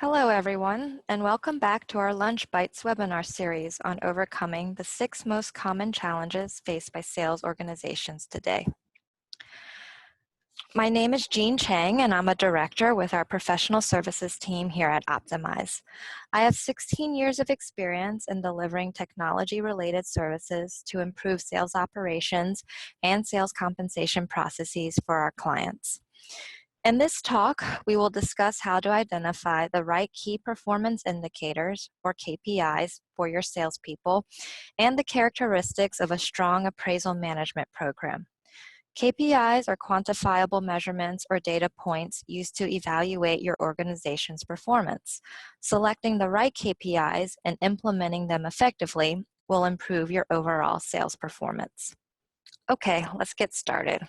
Hello, everyone, and welcome back to our Lunch Bites webinar series on overcoming the 6 most common challenges faced by sales organizations today. My name is Jean Chang, and I'm a director with our professional services team here at Optymyze. I have 16 years of experience in delivering technology-related services to improve sales operations and sales compensation processes for our clients. In this talk, we will discuss how to identify the right key performance indicators, or KPIs, for your salespeople, and the characteristics of a strong appraisal management program. KPIs are quantifiable measurements or data points used to evaluate your organization's performance. Selecting the right KPIs and implementing them effectively will improve your overall sales performance. Okay, let's get started.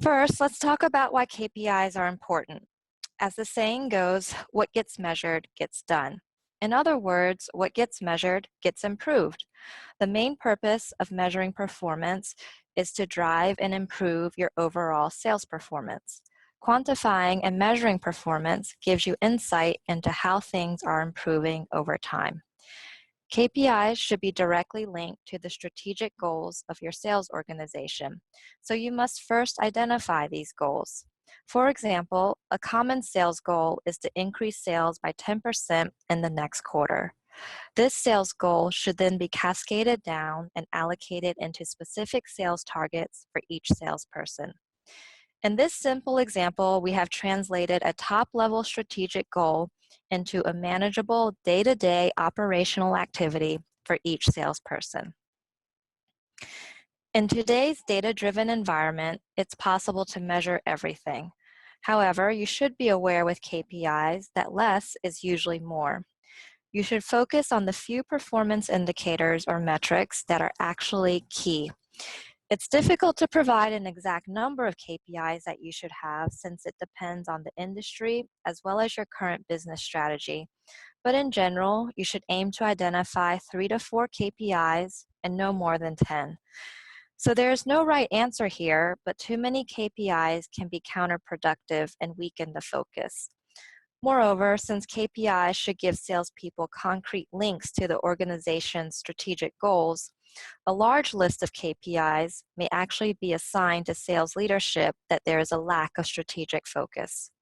First, let's talk about why KPIs are important. As the saying goes, what gets measured gets done. In other words, what gets measured gets improved. The main purpose of measuring performance is to drive and improve your overall sales performance. Quantifying and measuring performance gives you insight into how things are improving over time. KPIs should be directly linked to the strategic goals of your sales organization, so you must first identify these goals. For example, a common sales goal is to increase sales by 10% in the next quarter. This sales goal should then be cascaded down and allocated into specific sales targets for each salesperson. In this simple example, we have translated a top-level strategic goal into a manageable day-to-day operational activity for each salesperson. In today's data-driven environment, it's possible to measure everything. However, you should be aware with KPIs that less is usually more. You should focus on the few performance indicators or metrics that are actually key. It's difficult to provide an exact number of KPIs that you should have since it depends on the industry as well as your current business strategy. But in general, you should aim to identify 3 to 4 KPIs and no more than 10. So there is no right answer here, but too many KPIs can be counterproductive and weaken the focus. Moreover, since KPIs should give salespeople concrete links to the organization's strategic goals, a large list of KPIs may actually be assigned to sales leadership that there is a lack of strategic focus.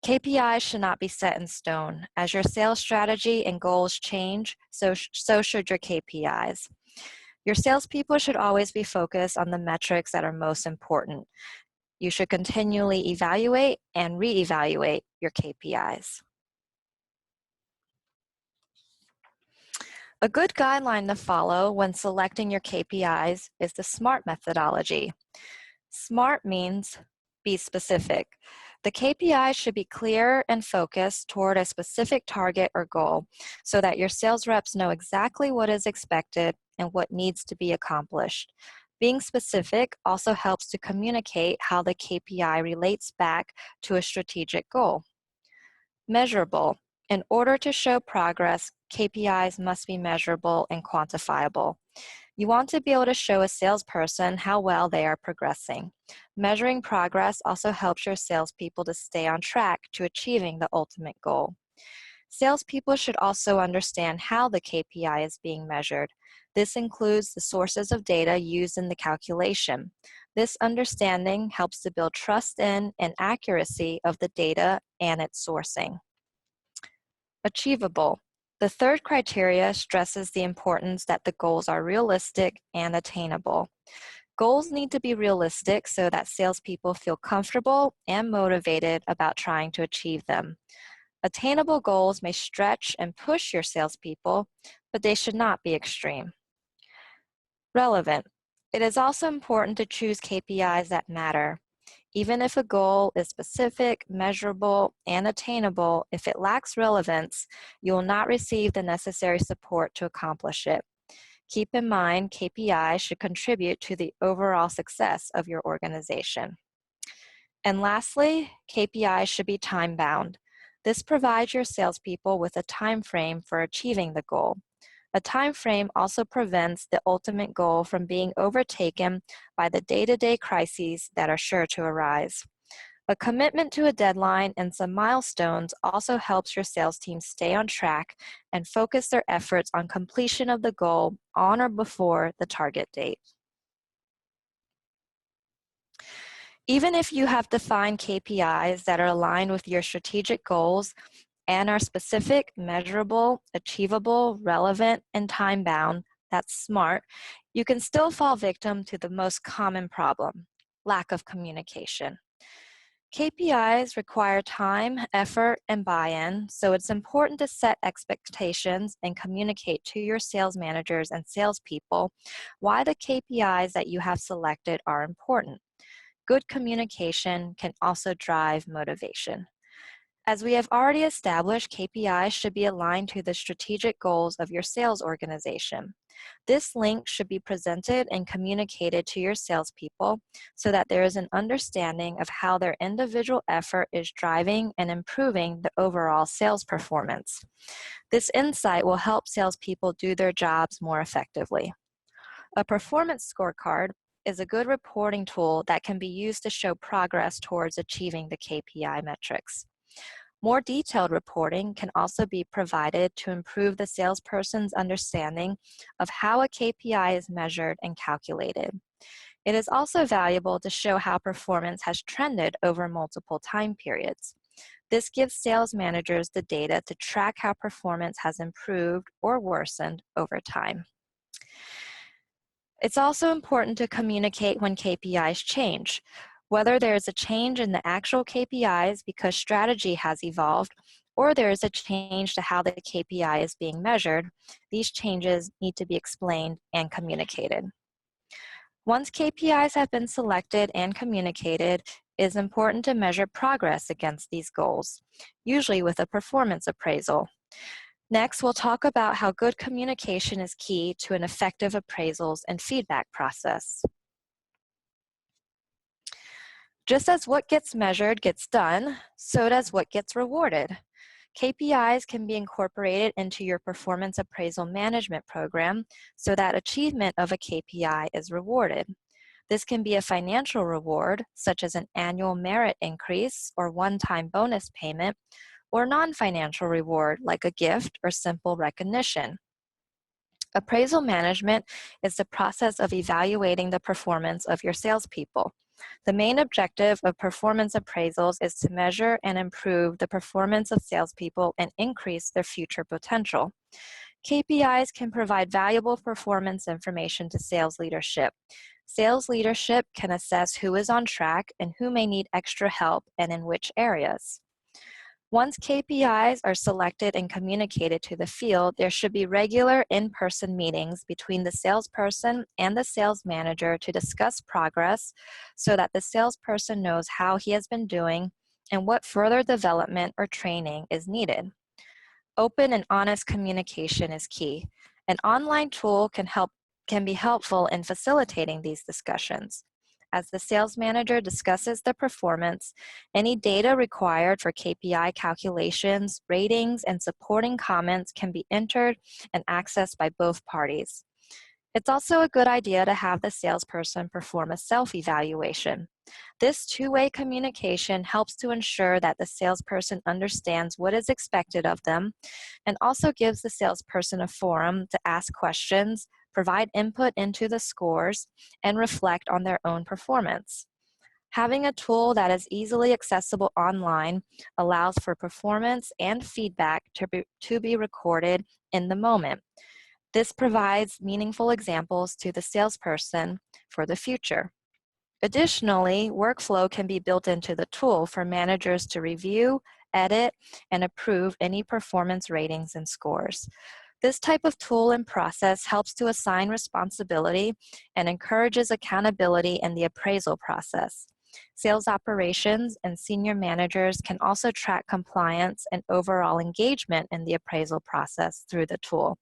KPIs should not be set in stone. As your sales strategy and goals change, so should your KPIs. Your salespeople should always be focused on the metrics that are most important. You should continually evaluate and reevaluate your KPIs. A good guideline to follow when selecting your KPIs is the SMART methodology. SMART means be specific. The KPIs should be clear and focused toward a specific target or goal so that your sales reps know exactly what is expected and what needs to be accomplished. Being specific also helps to communicate how the KPI relates back to a strategic goal. Measurable. In order to show progress, KPIs must be measurable and quantifiable. You want to be able to show a salesperson how well they are progressing. Measuring progress also helps your salespeople to stay on track to achieving the ultimate goal. Salespeople should also understand how the KPI is being measured. This includes the sources of data used in the calculation. This understanding helps to build trust in and accuracy of the data and its sourcing. Achievable. The third criteria stresses the importance that the goals are realistic and attainable. Goals need to be realistic so that salespeople feel comfortable and motivated about trying to achieve them. Attainable goals may stretch and push your salespeople, but they should not be extreme. Relevant. It is also important to choose KPIs that matter. Even if a goal is specific, measurable, and attainable, if it lacks relevance, you will not receive the necessary support to accomplish it. Keep in mind, KPIs should contribute to the overall success of your organization. And lastly, KPIs should be time-bound. This provides your salespeople with a time frame for achieving the goal. A time frame also prevents the ultimate goal from being overtaken by the day-to-day crises that are sure to arise. A commitment to a deadline and some milestones also helps your sales team stay on track and focus their efforts on completion of the goal on or before the target date. Even if you have defined KPIs that are aligned with your strategic goals and are specific, measurable, achievable, relevant, and time-bound, that's SMART, you can still fall victim to the most common problem: lack of communication. KPIs require time, effort, and buy-in, so it's important to set expectations and communicate to your sales managers and salespeople why the KPIs that you have selected are important. Good communication can also drive motivation. As we have already established, KPIs should be aligned to the strategic goals of your sales organization. This link should be presented and communicated to your salespeople so that there is an understanding of how their individual effort is driving and improving the overall sales performance. This insight will help salespeople do their jobs more effectively. A performance scorecard is a good reporting tool that can be used to show progress towards achieving the KPI metrics. More detailed reporting can also be provided to improve the salesperson's understanding of how a KPI is measured and calculated. It is also valuable to show how performance has trended over multiple time periods. This gives sales managers the data to track how performance has improved or worsened over time. It's also important to communicate when KPIs change. Whether there is a change in the actual KPIs because strategy has evolved, or there is a change to how the KPI is being measured, these changes need to be explained and communicated. Once KPIs have been selected and communicated, it is important to measure progress against these goals, usually with a performance appraisal. Next, we'll talk about how good communication is key to an effective appraisals and feedback process. Just as what gets measured gets done, so does what gets rewarded. KPIs can be incorporated into your performance appraisal management program so that achievement of a KPI is rewarded. This can be a financial reward, such as an annual merit increase or one-time bonus payment, or non-financial reward like a gift or simple recognition. Appraisal management is the process of evaluating the performance of your salespeople. The main objective of performance appraisals is to measure and improve the performance of salespeople and increase their future potential. KPIs can provide valuable performance information to sales leadership. Sales leadership can assess who is on track and who may need extra help and in which areas. Once KPIs are selected and communicated to the field, there should be regular in-person meetings between the salesperson and the sales manager to discuss progress so that the salesperson knows how he has been doing and what further development or training is needed. Open and honest communication is key. An online tool can be helpful in facilitating these discussions. As the sales manager discusses the performance, any data required for KPI calculations, ratings, and supporting comments can be entered and accessed by both parties. It's also a good idea to have the salesperson perform a self-evaluation. This two-way communication helps to ensure that the salesperson understands what is expected of them and also gives the salesperson a forum to ask questions, provide input into the scores, and reflect on their own performance. Having a tool that is easily accessible online allows for performance and feedback to be recorded in the moment. This provides meaningful examples to the salesperson for the future. Additionally, workflow can be built into the tool for managers to review, edit, and approve any performance ratings and scores. This type of tool and process helps to assign responsibility and encourages accountability in the appraisal process. Sales operations and senior managers can also track compliance and overall engagement in the appraisal process through the tool.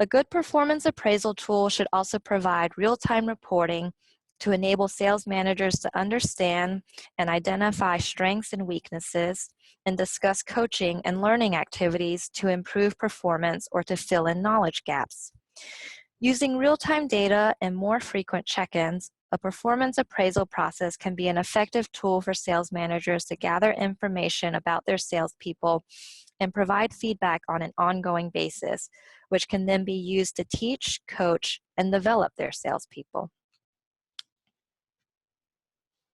A good performance appraisal tool should also provide real-time reporting to enable sales managers to understand and identify strengths and weaknesses and discuss coaching and learning activities to improve performance or to fill in knowledge gaps. Using real-time data and more frequent check-ins, a performance appraisal process can be an effective tool for sales managers to gather information about their salespeople and provide feedback on an ongoing basis, which can then be used to teach, coach, and develop their salespeople.